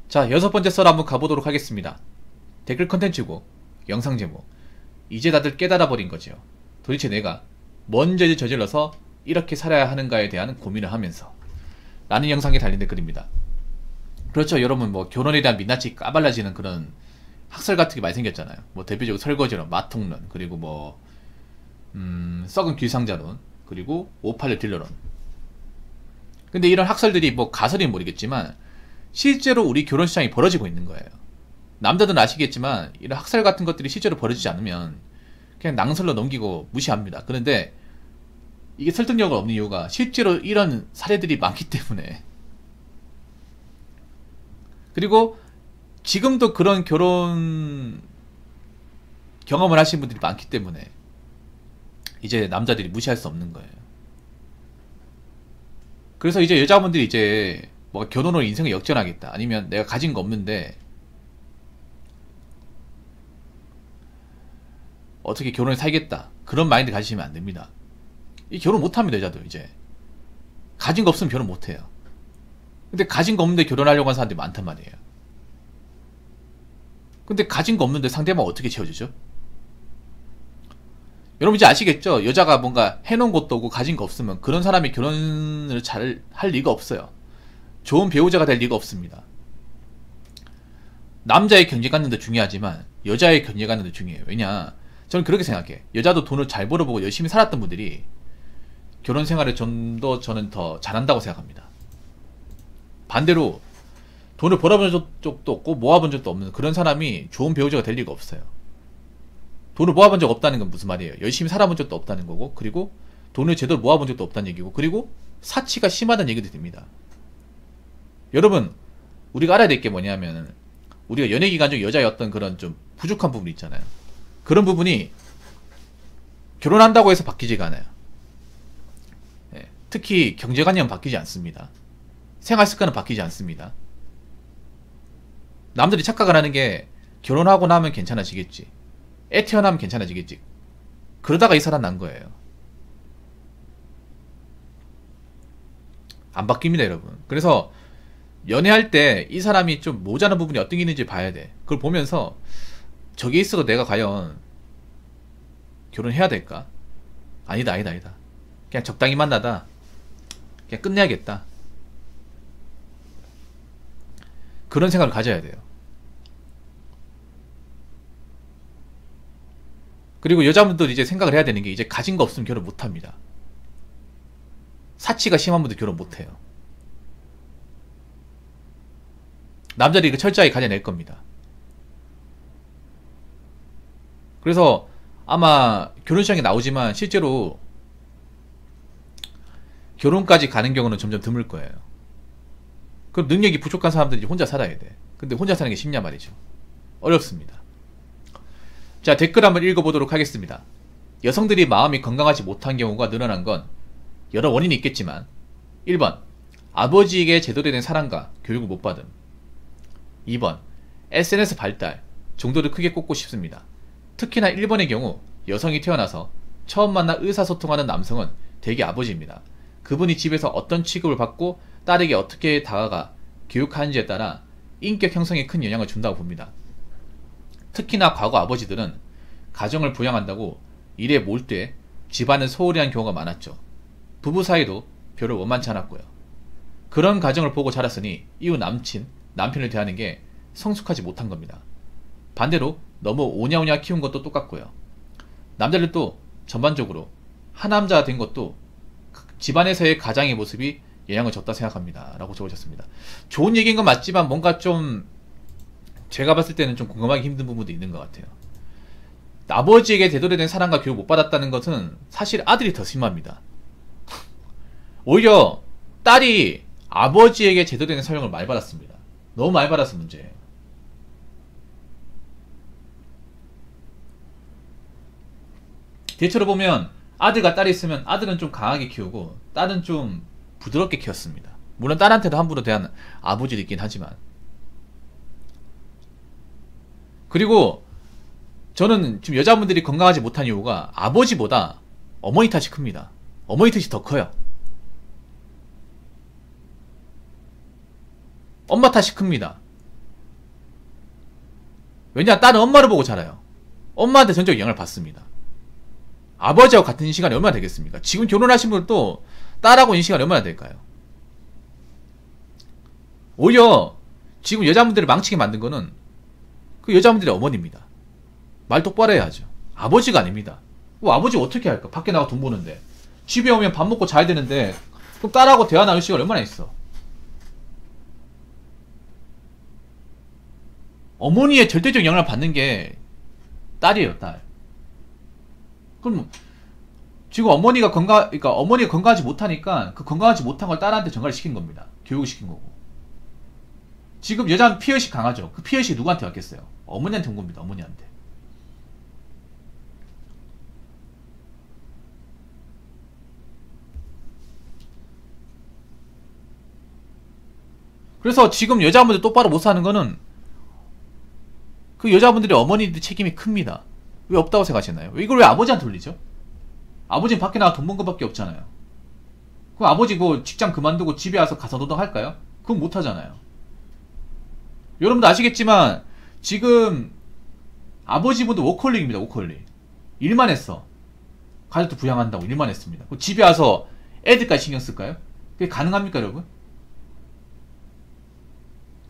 자, 여섯 번째 썰 한번 가보도록 하겠습니다. 댓글 컨텐츠고 영상 제목. 이제 다들 깨달아버린 거죠. 도대체 내가 뭔 죄를 저질러서 이렇게 살아야 하는가에 대한 고민을 하면서 라는 영상에 달린 댓글입니다. 그렇죠, 여러분. 뭐 결혼에 대한 민낯이 까발라지는 그런 학설 같은 게 많이 생겼잖아요. 뭐 대표적으로 설거지론, 마통론, 그리고 뭐 썩은 귀상자론, 그리고 오팔레 딜러론. 근데 이런 학설들이 뭐 가설인지 모르겠지만 실제로 우리 결혼 시장이 벌어지고 있는 거예요. 남자들은 아시겠지만 이런 학설 같은 것들이 실제로 벌어지지 않으면 그냥 낭설로 넘기고 무시합니다. 그런데 이게 설득력이 없는 이유가 실제로 이런 사례들이 많기 때문에, 그리고 지금도 그런 결혼 경험을 하신 분들이 많기 때문에 이제 남자들이 무시할 수 없는 거예요. 그래서 이제 여자분들이 이제 뭐 결혼으로 인생을 역전하겠다, 아니면 내가 가진 거 없는데 어떻게 결혼을 살겠다, 그런 마인드 가지시면 안 됩니다. 이 결혼 못합니다. 여자도 이제 가진 거 없으면 결혼 못해요. 근데 가진 거 없는데 결혼하려고 하는 사람들이 많단 말이에요. 근데 가진 거 없는데 상대방 어떻게 채워주죠? 여러분 이제 아시겠죠? 여자가 뭔가 해놓은 것도 없고 가진 거 없으면 그런 사람이 결혼을 잘 할 리가 없어요. 좋은 배우자가 될 리가 없습니다. 남자의 경제관념도 중요하지만 여자의 경제관념도 중요해요. 왜냐, 저는 그렇게 생각해. 여자도 돈을 잘 벌어보고 열심히 살았던 분들이 결혼 생활을 좀 더 저는 더 잘한다고 생각합니다. 반대로 돈을 벌어본 적도 없고 모아본 적도 없는 그런 사람이 좋은 배우자가 될 리가 없어요. 돈을 모아본 적 없다는 건 무슨 말이에요? 열심히 살아본 적도 없다는 거고, 그리고 돈을 제대로 모아본 적도 없다는 얘기고, 그리고 사치가 심하다는 얘기도 됩니다. 여러분, 우리가 알아야 될 게 뭐냐면, 우리가 연애 기간 중 여자의 어떤 그런 좀 부족한 부분이 있잖아요. 그런 부분이 결혼한다고 해서 바뀌지가 않아요. 예, 특히 경제관념은 바뀌지 않습니다. 생활습관은 바뀌지 않습니다. 남들이 착각을 하는 게 결혼하고 나면 괜찮아지겠지, 애 태어나면 괜찮아지겠지, 그러다가 이 사람 난 거예요. 안 바뀝니다, 여러분. 그래서 연애할 때 이 사람이 좀 모자란 부분이 어떤 게 있는지 봐야 돼. 그걸 보면서 저게 있어도 내가 과연 결혼해야 될까? 아니다. 그냥 적당히 만나다 그냥 끝내야겠다, 그런 생각을 가져야 돼요. 그리고 여자분들 이제 생각을 해야 되는 게, 이제 가진 거 없으면 결혼 못 합니다. 사치가 심한 분들 결혼 못 해요. 남자들이 이거 철저하게 가져낼 겁니다. 그래서 아마 결혼식장에 나오지만 실제로 결혼까지 가는 경우는 점점 드물 거예요. 그럼 능력이 부족한 사람들이 혼자 살아야 돼. 근데 혼자 사는 게 쉽냐 말이죠. 어렵습니다. 자, 댓글 한번 읽어보도록 하겠습니다. 여성들이 마음이 건강하지 못한 경우가 늘어난 건 여러 원인이 있겠지만, 1번 아버지에게 제대로 된 사랑과 교육을 못 받음. 2번 SNS 발달, 정도를 크게 꼽고 싶습니다. 특히나 1번의 경우 여성이 태어나서 처음 만나 의사소통하는 남성은 대개 아버지입니다. 그분이 집에서 어떤 취급을 받고 딸에게 어떻게 다가가 교육하는지에 따라 인격 형성에 큰 영향을 준다고 봅니다. 특히나 과거 아버지들은 가정을 부양한다고 일에 몰두해 집안을 소홀히 한 경우가 많았죠. 부부 사이도 별로 원만치 않았고요. 그런 가정을 보고 자랐으니 이후 남편을 대하는 게 성숙하지 못한 겁니다. 반대로 너무 오냐오냐 키운 것도 똑같고요. 남자들도 전반적으로 하남자가 된 것도 집안에서의 가장의 모습이 영향을 줬다 생각합니다, 라고 적으셨습니다. 좋은 얘기인 건 맞지만 뭔가 좀 제가 봤을 때는 좀 공감하기 힘든 부분도 있는 것 같아요. 아버지에게 제대로 된 사랑과 교육 못 받았다는 것은 사실 아들이 더 심합니다. 오히려 딸이 아버지에게 제대로 된 사랑을 많이 받았습니다. 너무 많이 받아서 문제예요. 대체로 보면 아들과 딸이 있으면 아들은 좀 강하게 키우고 딸은 좀 부드럽게 키웠습니다. 물론 딸한테도 함부로 대한 아버지도 있긴 하지만. 그리고 저는 지금 여자분들이 건강하지 못한 이유가 아버지보다 어머니 탓이 큽니다. 어머니 탓이 더 커요. 엄마 탓이 큽니다. 왜냐, 딸은 엄마를 보고 자라요. 엄마한테 전적 영향을 받습니다. 아버지하고 같은 시간이 얼마나 되겠습니까? 지금 결혼하신 분도 딸하고 있는 시간이 얼마나 될까요? 오히려 지금 여자분들을 망치게 만든 거는 그 여자분들의 어머니입니다. 말 똑바로 해야죠. 아버지가 아닙니다. 아버지가 어떻게 할까? 밖에 나가 돈 버는데. 집에 오면 밥 먹고 자야 되는데 그럼 딸하고 대화 나눌 시간 얼마나 있어? 어머니의 절대적 영향을 받는 게 딸이에요, 딸. 그럼 지금 어머니가 그러니까 어머니가 건강하지 못하니까 그 건강하지 못한 걸 딸한테 전가를 시킨 겁니다. 교육을 시킨 거고. 지금 여자는 피해의식 강하죠. 그 피해의식이 누구한테 왔겠어요? 어머니한테 온 겁니다. 어머니한테. 그래서 지금 여자분들 똑바로 못 사는 거는 그 여자분들의 어머니들 책임이 큽니다. 왜 없다고 생각하시나요? 이걸 왜 아버지한테 돌리죠? 아버지는 밖에 나가 돈 번 것밖에 없잖아요. 그럼 아버지 그 직장 그만두고 집에 와서 가사노동 할까요? 그건 못 하잖아요. 여러분도 아시겠지만 지금 아버지분도 워커홀릭입니다. 워커홀릭. 일만 했어. 가족도 부양한다고 일만 했습니다. 집에 와서 애들까지 신경 쓸까요? 그게 가능합니까, 여러분?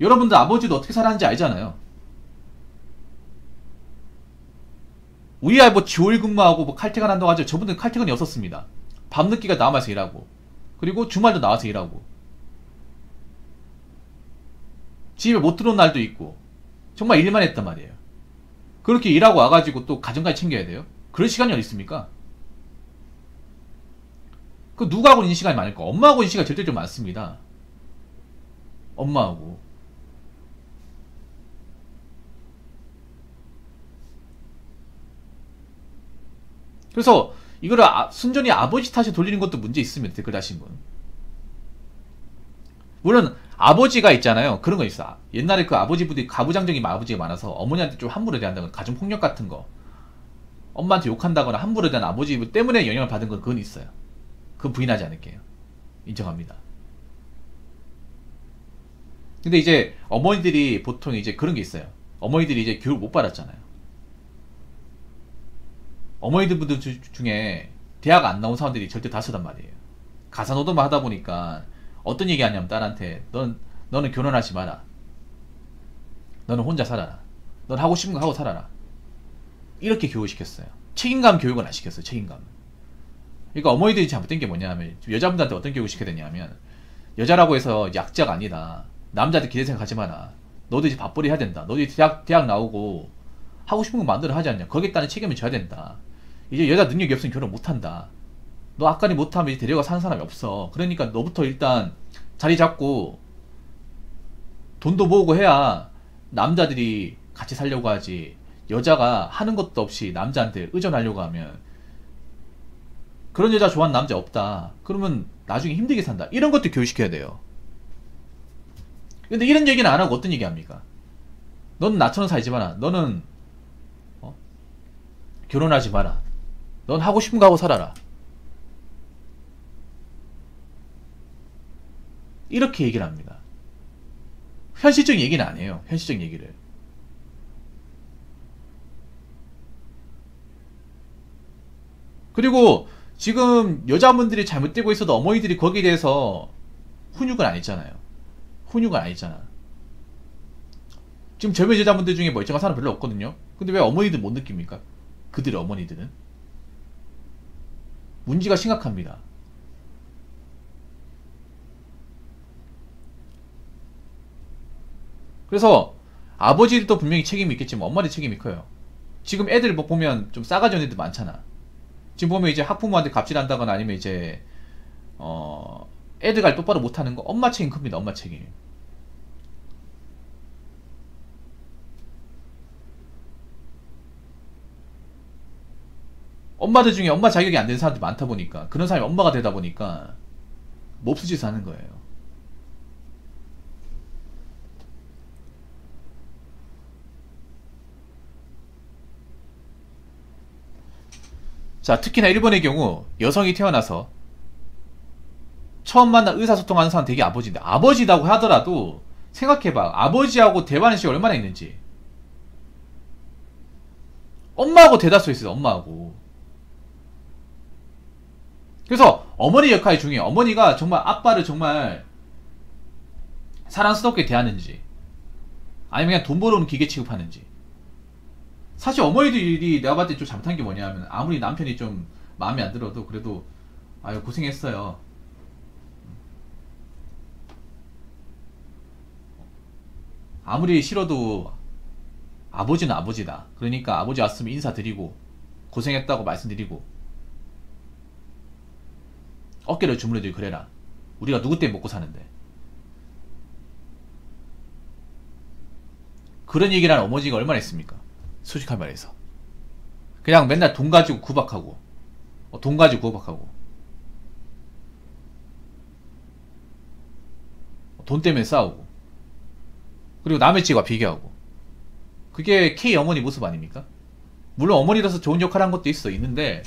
여러분들 아버지도 어떻게 살았는지 알잖아요. 우리야 뭐 지오일 근무하고 뭐 칼퇴근 한다고 하죠. 저분들은 칼퇴근이 없었습니다. 밤늦게가 남아서 일하고, 그리고 주말도 나와서 일하고, 집에 못 들어온 날도 있고, 정말 일만 했단 말이에요. 그렇게 일하고 와가지고 또 가정까지 챙겨야 돼요? 그럴 시간이 어디 있습니까? 그 누구하고 있는 시간이 많을까? 엄마하고 있는 시간이 절대적으로 많습니다. 엄마하고. 그래서 이거를 순전히 아버지 탓에 돌리는 것도 문제 있습니다. 댓글 다신 분. 물론 아버지가 있잖아요. 그런 거 있어. 옛날에 그 아버지분들이 가부장적인 아버지가 많아서 어머니한테 좀 함부로 대한다거나 가정폭력 같은 거, 엄마한테 욕한다거나 함부로 대한 아버지 때문에 영향을 받은 건 그건 있어요. 그건 부인하지 않을게요. 인정합니다. 근데 이제 어머니들이 보통 이제 그런 게 있어요. 어머니들이 이제 교육을 못 받았잖아요. 어머니들 중에 대학 안 나온 사람들이 절대 다수단 말이에요. 가사노동만 하다 보니까 어떤 얘기 하냐면 딸한테 너는 결혼하지 마라. 너는 혼자 살아라. 넌 하고 싶은 거 하고 살아라. 이렇게 교육을 시켰어요. 책임감 교육은 안 시켰어요. 책임감. 그러니까 어머니들이 잘못된 게 뭐냐면 여자분들한테 어떤 교육을 시켜야 되냐면 여자라고 해서 약자가 아니다. 남자한테 기대 생각하지 마라. 너도 이제 밥벌이 해야 된다. 너도 이제 대학 나오고 하고 싶은 거 만들어 하지 않냐. 거기에 따른 책임을 져야 된다. 이제 여자 능력이 없으면 결혼 못한다. 너 아까니 못하면 이제 데려가 사는 사람이 없어. 그러니까 너부터 일단 자리 잡고 돈도 모으고 해야 남자들이 같이 살려고 하지. 여자가 하는 것도 없이 남자한테 의존하려고 하면 그런 여자 좋아하는 남자 없다. 그러면 나중에 힘들게 산다. 이런 것도 교육시켜야 돼요. 근데 이런 얘기는 안 하고 어떤 얘기 합니까? 넌 나처럼 살지 마라. 너는 결혼하지 마라. 넌 하고 싶은 거 하고 살아라. 이렇게 얘기를 합니다. 현실적인 얘기는 안 해요. 현실적인 얘기를. 그리고 지금 여자분들이 잘못되고 있어도 어머니들이 거기에 대해서 훈육은 안 했잖아요. 훈육은 안 했잖아. 지금 젊은 여자분들 중에 멀쩡한 사람 별로 없거든요. 근데 왜 어머니들 못 느낍니까? 그들의 어머니들은. 문제가 심각합니다. 그래서 아버지들도 분명히 책임이 있겠지만 엄마들 책임이 커요. 지금 애들 뭐 보면 좀 싸가지 없는 애들 많잖아. 지금 보면 이제 학부모한테 갑질한다거나 아니면 이제 애들 갈 똑바로 못하는 거 엄마 책임 큽니다. 엄마 책임. 엄마들 중에 엄마 자격이 안 되는 사람들이 많다 보니까 그런 사람이 엄마가 되다 보니까 몹쓸 짓을 하는 거예요. 자, 특히나 일본의 경우 여성이 태어나서 처음 만나 의사소통하는 사람 되게 아버지인데 아버지라고 하더라도 생각해봐. 아버지하고 대화하는 시간이 얼마나 있는지. 엄마하고 대다수 있어요. 엄마하고. 그래서 어머니 역할이 중요해요. 어머니가 정말 아빠를 정말 사랑스럽게 대하는지, 아니면 그냥 돈 벌어오는 기계 취급하는지. 사실 어머니들이 내가 봤을 때 좀 잘못한 게 뭐냐면, 아무리 남편이 좀 마음에 안 들어도 그래도 아유 고생했어요, 아무리 싫어도 아버지는 아버지다, 그러니까 아버지 왔으면 인사드리고 고생했다고 말씀드리고 어깨를 주무르들고 그래라. 우리가 누구 때문에 먹고 사는데. 그런 얘기를 하는 어머니가 얼마나 했습니까? 솔직한 말해서. 그냥 맨날 돈 가지고 구박하고, 돈 가지고 구박하고, 돈 때문에 싸우고, 그리고 남의 집과 비교하고. 그게 K 어머니 모습 아닙니까? 물론 어머니라서 좋은 역할 한 것도 있는데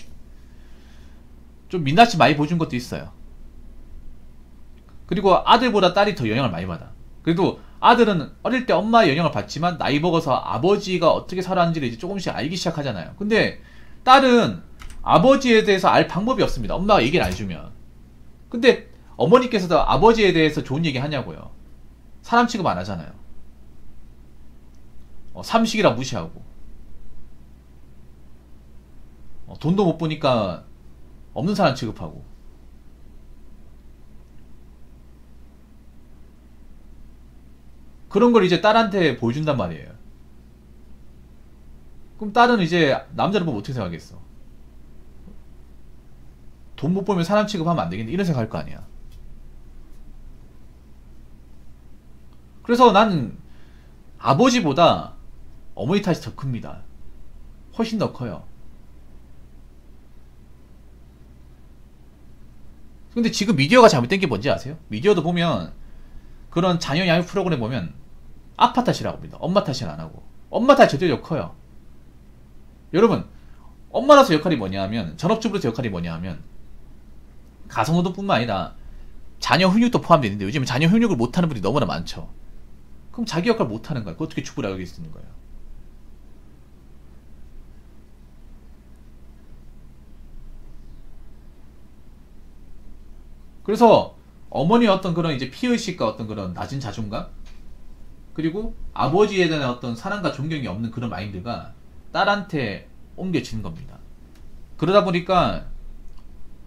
좀 민낯이 많이 보여준 것도 있어요. 그리고 아들보다 딸이 더 영향을 많이 받아. 그래도 아들은 어릴 때 엄마의 영향을 받지만 나이 먹어서 아버지가 어떻게 살았는지를 이제 조금씩 알기 시작하잖아요. 근데 딸은 아버지에 대해서 알 방법이 없습니다. 엄마가 얘기를 안 해주면. 근데 어머니께서도 아버지에 대해서 좋은 얘기 하냐고요. 사람 취급 안 하잖아요. 삼식이라 무시하고, 돈도 못 보니까 없는 사람 취급하고. 그런 걸 이제 딸한테 보여준단 말이에요. 그럼 딸은 이제 남자를 보면 어떻게 생각하겠어? 돈 못 벌면 사람 취급하면 안 되겠네, 이런 생각할 거 아니야. 그래서 나는 아버지보다 어머니 탓이 더 큽니다. 훨씬 더 커요. 근데 지금 미디어가 잘못된 게 뭔지 아세요? 미디어도 보면 그런 자녀 양육 프로그램 보면 아빠 탓이라고 합니다. 엄마 탓은 안 하고. 엄마 탓이 저대로 커요. 여러분, 엄마로서 역할이 뭐냐 하면, 전업주부로서 역할이 뭐냐 하면, 가성노동뿐만 아니라 자녀 훈육도 포함되어 있는데 요즘 자녀 훈육을 못하는 분들이 너무나 많죠. 그럼 자기 역할 못하는 거야. 그거 어떻게 주부라고 할 수 있는 거예요? 그래서 어머니의 어떤 그런 이제 피의식과 어떤 그런 낮은 자존감, 그리고 아버지에 대한 어떤 사랑과 존경이 없는 그런 마인드가 딸한테 옮겨지는 겁니다. 그러다 보니까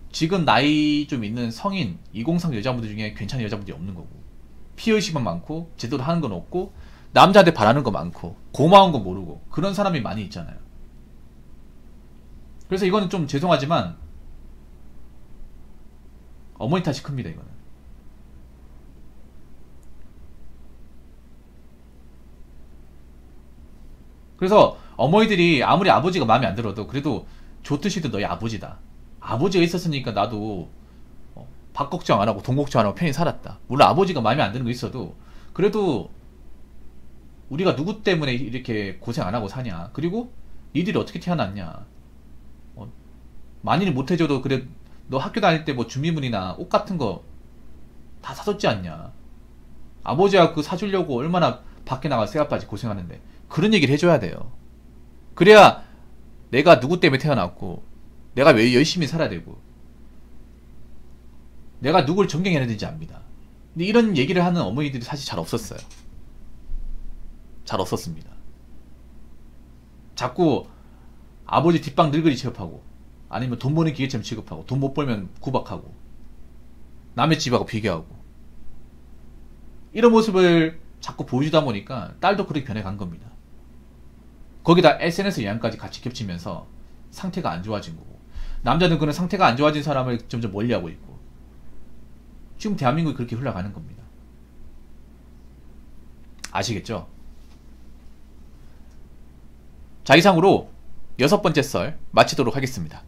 지금 나이 좀 있는 성인 2030 여자분들 중에 괜찮은 여자분들이 없는 거고, 피의식만 많고 제대로 하는 건 없고 남자한테 바라는 거 많고 고마운 거 모르고 그런 사람이 많이 있잖아요. 그래서 이거는 좀 죄송하지만 어머니 탓이 큽니다. 이거는. 그래서 어머니들이 아무리 아버지가 마음에 안 들어도 그래도 좋듯이도 너희 아버지다, 아버지가 있었으니까 나도 밥 걱정 안 하고 돈 걱정 안 하고 편히 살았다. 물론 아버지가 마음에 안 드는 거 있어도 그래도 우리가 누구 때문에 이렇게 고생 안 하고 사냐, 그리고 니들이 어떻게 태어났냐, 많이는 못 해줘도 그래 너 학교 다닐 때 뭐 준비물이나 옷 같은 거 다 사줬지 않냐, 아버지가 그 사주려고 얼마나 밖에 나가 새아빠지 고생하는데, 그런 얘기를 해줘야 돼요. 그래야 내가 누구 때문에 태어났고 내가 왜 열심히 살아야 되고 내가 누굴 존경해야 되는지 압니다. 근데 이런 얘기를 하는 어머니들이 사실 잘 없었어요. 잘 없었습니다. 자꾸 아버지 뒷방 늙은이 취급하고, 아니면 돈 버는 기계처럼 취급하고, 돈 못 벌면 구박하고, 남의 집하고 비교하고, 이런 모습을 자꾸 보여주다 보니까 딸도 그렇게 변해간 겁니다. 거기다 SNS 영향까지 같이 겹치면서 상태가 안 좋아진 거고, 남자는 그런 상태가 안 좋아진 사람을 점점 멀리하고 있고, 지금 대한민국이 그렇게 흘러가는 겁니다. 아시겠죠? 자, 이상으로 6번째 썰 마치도록 하겠습니다.